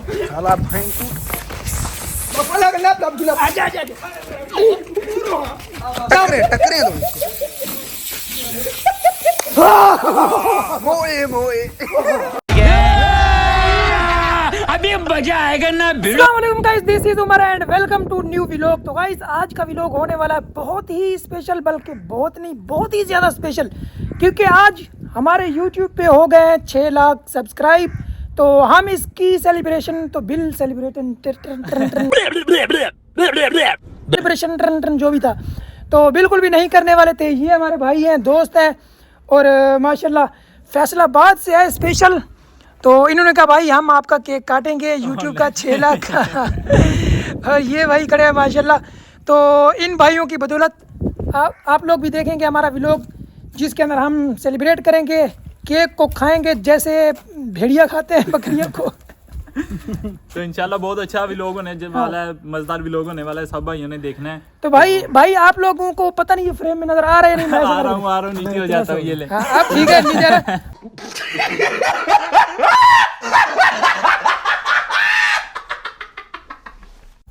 साला भाई तू टकरे दो मोए मोए अभी मजा आएगा ना। अस्सलाम guys, this is Umar and welcome to new vlog. तो गाइस आज का व्लॉग होने वाला है बहुत ही स्पेशल, बल्कि बहुत नहीं बहुत ही ज़्यादा स्पेशल, क्योंकि आज हमारे यूट्यूब पे हो गए 6 लाख सब्सक्राइब। तो हम इसकी सेलिब्रेशन तो बिल सेलिब्रेशन जो भी था तो बिल्कुल भी नहीं करने वाले थे। ये हमारे भाई हैं, दोस्त हैं और माशाल्लाह फैसलाबाद से है स्पेशल। तो इन्होंने कहा भाई हम आपका केक काटेंगे यूट्यूब का 6 लाख का। और ये भाई खड़े हैं माशाल्लाह। तो इन भाइयों की बदौलत आप लोग भी देखेंगे हमारा व्लॉग, जिसके अंदर हम सेलिब्रेट करेंगे, केक को खाएंगे जैसे भेड़िया खाते हैं बकरियों को। तो इंशाल्लाह बहुत अच्छा व्लॉग होने वाला है, मजेदार व्लॉग होने वाला है, सब भाइयों ने देखना है। तो भाई आप लोगों को पता नहीं ये फ्रेम में नजर आ रहा है नहीं? मैं आ रहा हूँ नीचे हो जाता हूँ, ये ले। आप ठीक है नीचे।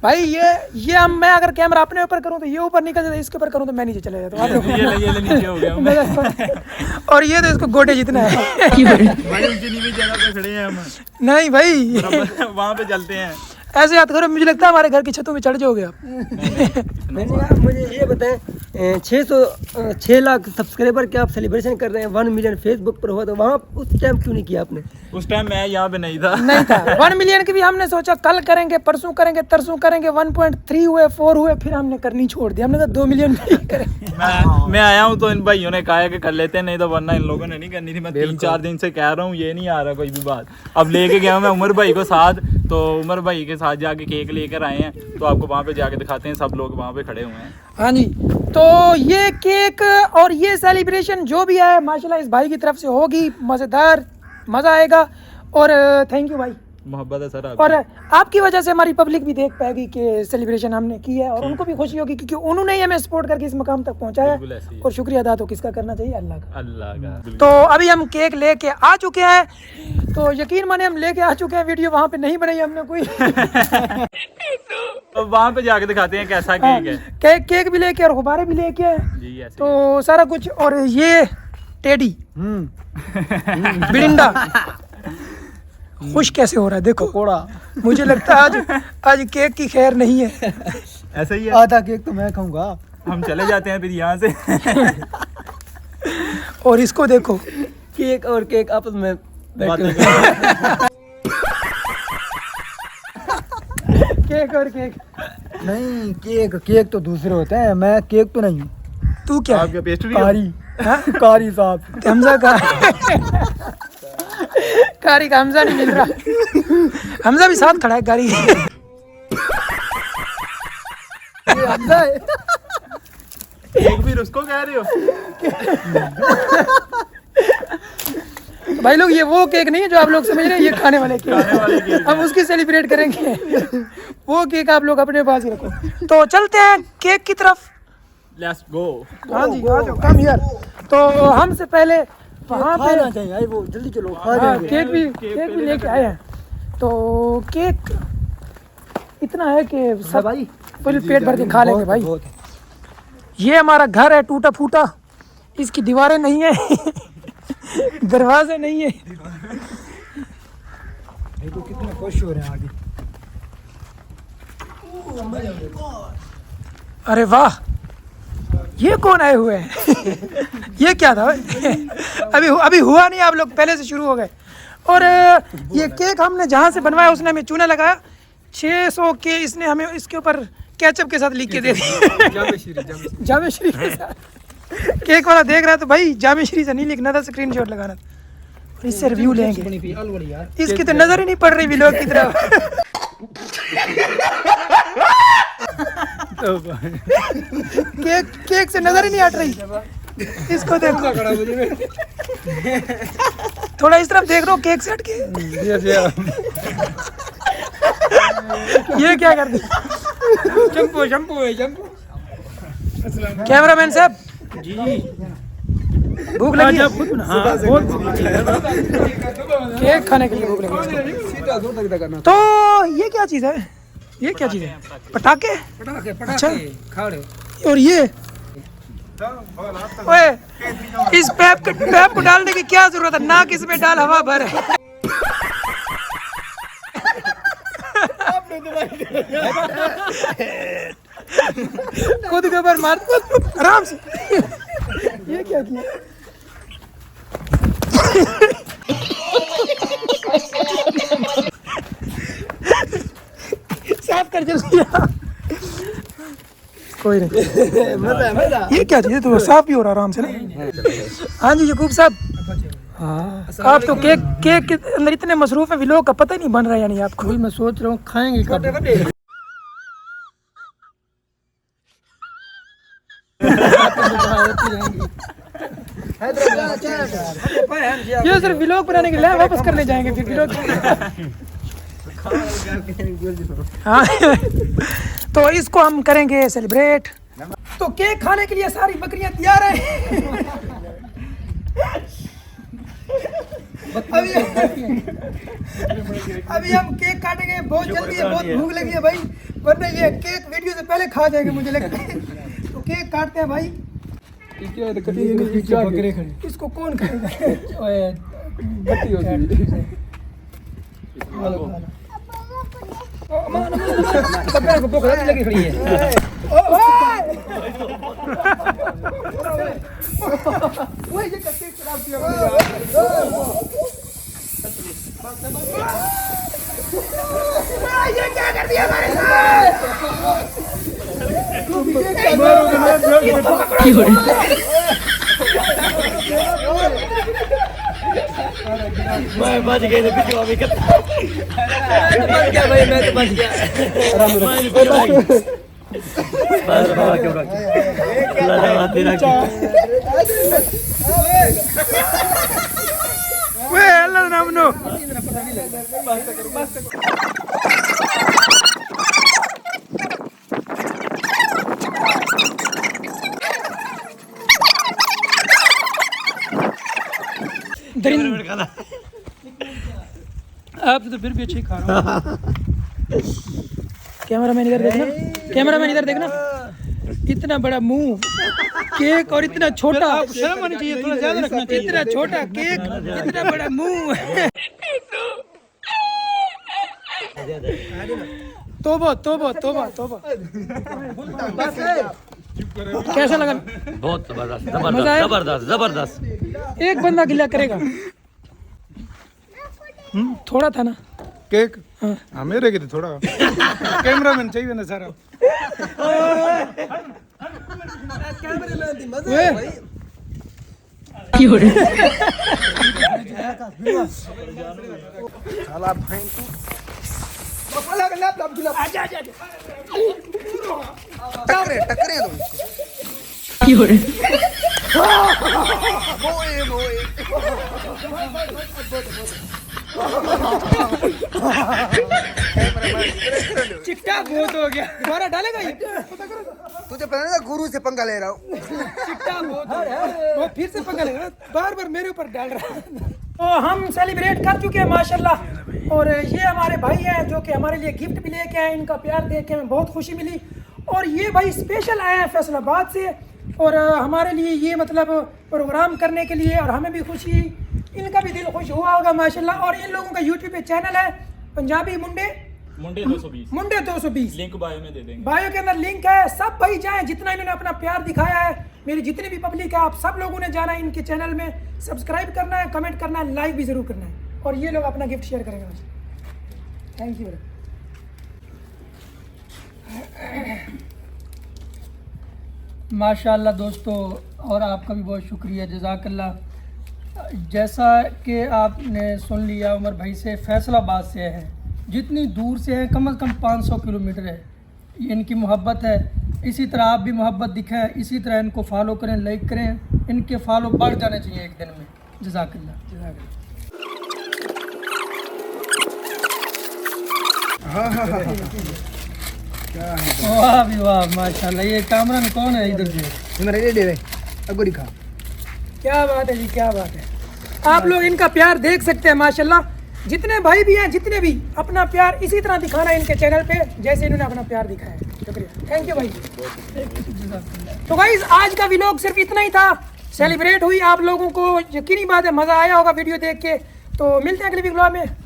भाई ये हम मैं अगर कैमरा अपने ऊपर करूं तो ये ऊपर निकल जाता है, इसके ऊपर करूं तो मैं नीचे चले जाता हूं। ये ले नीचे हो गया हूं मैं। और ये तो इसको गोटे जितना है। भाई उनकी नीवी जगह पे खड़े हैं हम। नहीं भाई वहाँ पे चलते हैं। ऐसे याद करो, मुझे लगता है हमारे घर की छतों में चढ़ जाओगे आप। मुझे ये बताएं, 6 लाख सब्सक्राइबर के आप सेलिब्रेशन कर रहे हैं, 1 मिलियन फेसबुक पर हुआ, तो वहाँ उस टाइम क्यों नहीं किया आपने? उस टाइम मैं यहाँ पे नहीं था। 1 मिलियन की भी हमने सोचा कल करेंगे, परसों करेंगे, तरसों करेंगे। 1.3 हुए, 4 हुए, फिर हमने करनी छोड़ दी। हमने कहा 2 मिलियन नहीं करेंगे। मैं आया हूँ तो इन भाइयों ने कहा है कि कर लेते हैं, नहीं तो वरना इन लोगों ने नहीं करनी थी। मैं 3-4 दिन से कह रहा हूँ, ये नहीं आ रहा कोई भी बात। अब लेके गया मैं उमर भाई को साथ, तो उमर भाई के साथ जाके केक लेकर आए हैं, तो आपको वहाँ पे जाके दिखाते हैं। सब लोग वहाँ पे खड़े हुए हैं। हाँ जी, तो ये केक और ये सेलिब्रेशन जो भी है माशाल्लाह इस भाई की तरफ से होगी, मज़ेदार, मज़ा आएगा। और थैंक यू भाई, मोहब्बत है सर आपकी। और आपकी वजह से हमारी पब्लिक भी देख पाएगी कि सेलिब्रेशन हमने की है, और उनको भी खुशी होगी क्योंकि उन्होंने ही हमें सपोर्ट करके इस मकाम तक पहुंचाया। और शुक्रिया अदा तो किसका करना चाहिए? अल्लाह का। तो अभी हम केक लेके आ चुके हैं, तो यकीन माने हम लेके आ चुके हैं। वीडियो वहाँ पे नहीं बनाई हमने कोई। तो वहाँ पे जाके दिखाते हैं कैसा केक है। केक भी लेके और गुब्बारे भी लेके जी, ऐसे तो सारा कुछ। और ये टेडी बिरिंडा खुश कैसे हो रहा है देखो। मुझे लगता है आज केक की खैर नहीं है। ऐसा ही है। आधा केक तो मैं खाऊंगा। हम चले जाते हैं फिर यहाँ से। और इसको देखो, केक और केक आपस में बातें केक और केक नहीं, केक तो दूसरे होते हैं, मैं केक तो नहीं हूँ। तू क्या है? आपके पेस्ट्री कारी साहब, हमजा का कारी का हमजा नहीं मिल रहा। हमजा भी साथ खड़ा है कारी। हमजा है। केक भी उसको कह रहे हो? भाई लोग ये वो केक नहीं है जो आप लोग समझ रहे हैं, ये खाने वाले केक। हम उसकी सेलिब्रेट करेंगे। वो केक आप लोग अपने पास ही रखो। तो चलते हैं केक की तरफ। Let's go. हाँ जी, आ जाओ, कम हियर। तो हमसे पहले वहाँ पे चाहिए वो, जल्दी चलो। हाँ, केक भी लेके आए हैं। तो केक इतना है कि सब भाई फुल पेट भर के खा लेंगे भाई। ये हमारा घर है टूटा फूटा, इसकी दीवारें नहीं है, दरवाजे नहीं है। देखो कितने खुश हो रहे हैं आगे। अरे वाह, ये कौन आए हुए हैं? ये क्या था? अभी हुआ नहीं, आप लोग पहले से शुरू हो गए। और ये केक हमने जहाँ से बनवाया उसने हमें चूना लगाया 600 के, इसने हमें इसके ऊपर केचप के साथ लिख के दे दिया। जामेश्री के साथ। केक वाला देख रहा है तो भाई जामेश्री से नहीं लिखना था, स्क्रीनशॉट लगाना था। इससे रिव्यू लेंगे। इसकी तो नजर ही नहीं पड़ रही व्लॉग की तरफ। केक से नजर ही नहीं हट रही। इसको देखो, थोड़ा इस तरफ देख रहा हूँ केक से हट के। ये क्या कर दी? शैम्पू है शैम्पू। कैमरामैन साहब जी, भूख लगी है? हाँ, केक खाने के लिए भूख लगी है। तो ये क्या चीज़ है? ये क्या चीज़ है? पटाखे? अच्छा और ये ओए, इस पैप को डालने की क्या जरूरत है? नाक इसमें डाल, हवा भर। खुद के ऊपर मार आराम से। ये क्या किया? साफ कर जल्दी। कोई नहीं, ये क्या चीज़ है? तो साफ भी हो रहा आराम से ना। हाँ जी यकूब साहब, हाँ आप तो केक के अंदर इतने मसरूफ है, व्लॉग का पता ही नहीं बन रहा है। यानी आपको मैं सोच रहा हूँ खाएंगे कब? ये सिर्फ व्लॉग बनाने के लिए वापस करने जाएंगे फिर व्लॉग। हाँ तो इसको हम करेंगे सेलिब्रेट। तो केक खाने के लिए सारी बकरियां तैयार हैं। अभी हम केक काटेंगे, बहुत जल्दी है, बहुत भूख लगी है भाई, वरना ये केक वीडियो से पहले खा जाएंगे मुझे लगता है। तो केक काटते हैं भाई। इसको कौन खाएगा? लगी खड़ी है। ये क्या कर दिया हमारे मैं बच गए थे पिछवा में कितना बच गया भाई, मैं तो बच गया। क्यों तेरा नाम नो आप तो फिर भी अच्छी खा रहा हूँ। कैमरामैन इधर देखना, कैमरामैन इधर देखना। इतना बड़ा मुंह केक और इतना छोटा, शर्म आनी चाहिए, थोड़ा ज्यादा रखना चाहिए। इतना छोटा केक, इतना बड़ा मुंह। तोबा तोबा तोबा तोबा। कैसा लगा? बहुत जबरदस्त जबरदस्त जबरदस्त जबरदस्त। एक बंदा गिला करेगा। थोड़ा था ना केक? हाँ मेरे की तो थोड़ा। कैमरामैन चाहिए ना सारा। साला भैंकू टकरे दो। चिट्टा बहुत हो गया, दोबारा डालेगा ये? तुझे पता नहीं गुरु से पंगा ले रहा हूँ। चिट्टा बहुत हो गया, वो फिर से पंगा लेगा, बार बार मेरे ऊपर डाल रहा है। तो हम सेलिब्रेट कर चुके हैं माशाल्लाह, और ये हमारे भाई हैं जो कि हमारे लिए गिफ्ट भी लेके आए। इनका प्यार देख के हमें बहुत खुशी मिली। और ये भाई स्पेशल आए हैं फैसलाबाद से, और हमारे लिए ये मतलब प्रोग्राम करने के लिए, और हमें भी खुशी, इनका भी दिल खुश हुआ होगा माशाल्लाह। और इन लोगों का यूट्यूब पे चैनल है पंजाबी मुंडे 220। लिंक बायो में दे देंगे, बायो के अंदर लिंक है। सब भाई जाएं, जितना इन्होंने अपना प्यार दिखाया है, मेरी जितनी भी पब्लिक है, आप सब लोगों ने जाना है इनके चैनल में, सब्सक्राइब करना है, कमेंट करना है, लाइक भी जरूर करना है। और ये लोग अपना गिफ्ट शेयर करेंगे। Thank you. माशाल्लाह दोस्तों, और आपका भी बहुत शुक्रिया, जज़ाकल्लाह। जैसा कि आपने सुन लिया, उमर भाई से फैसलाबाद से है, जितनी दूर से है, कम से कम 500 किलोमीटर है। इनकी मोहब्बत है, इसी तरह आप भी मोहब्बत दिखाएं, इसी तरह इनको फॉलो करें, लाइक करें, इनके फॉलो बढ़ जाने चाहिए एक दिन में। जज़ाकल्लाह। वाह भी वाह माशाल्लाह। ये कैमरा में कौन है इधर से? मेरा रेडी है, अगो दिखा। क्या बात है जी, क्या बात है। आप लोग इनका प्यार देख सकते हैं माशाल्लाह। जितने भाई भी हैं, जितने भी, अपना प्यार इसी तरह दिखाना है इनके चैनल पे जैसे इन्होंने अपना प्यार दिखाया है। शुक्रिया, थैंक यू भाई। तो गाइस आज का व्लॉग सिर्फ इतना ही था, सेलिब्रेट हुई। आप लोगों को यकीनी बात है मज़ा आया होगा वीडियो देख के। तो मिलते हैं अगले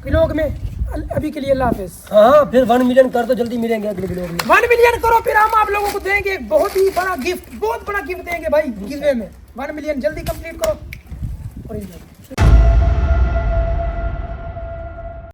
व्लॉग में। अभी के लिए अल्लाह हाफिज़। हाँ फिर 1 मिलियन कर दो, जल्दी मिलेंगे अगले वीडियो में। 1 मिलियन करो, फिर हम आप लोगों को देंगे एक बहुत ही बड़ा गिफ्ट, बहुत बड़ा गिफ्ट देंगे भाई गिवे में। 1 मिलियन जल्दी कंप्लीट करो और enjoy।